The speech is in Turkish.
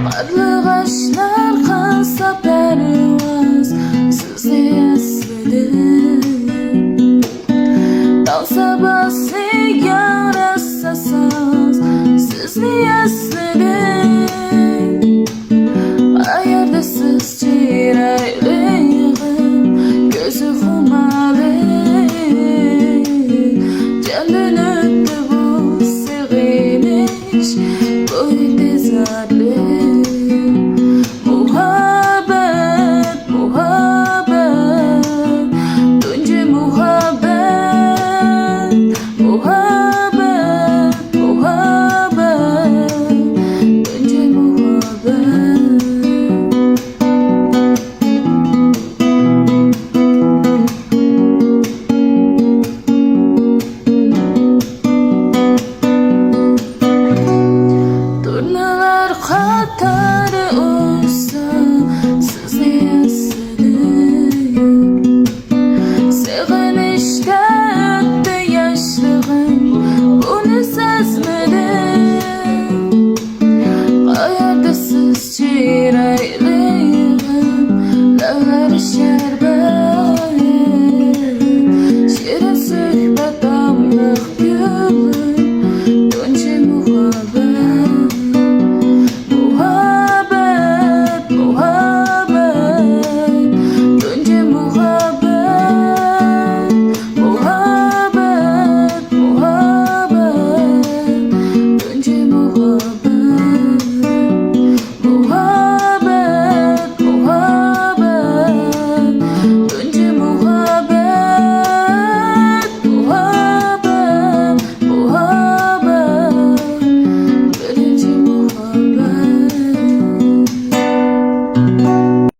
Adlı-qaşlar qansa pərvaz sizni esledim. Dalsa basıyan rəssasaz sizni esledim. Ayarda siz çireyliyim gözü humalı. Canlılıktı bu seviniş bu intizarlı. Muhabbet, muhabbet, tunca muhabbet, muhabbet, muhabbet, tunca muhabbet. Turnalar qatarı olsa sizni esledim. Sevinişte öttü yaşlığım bunu sezmedim. Ayarda siz çireyle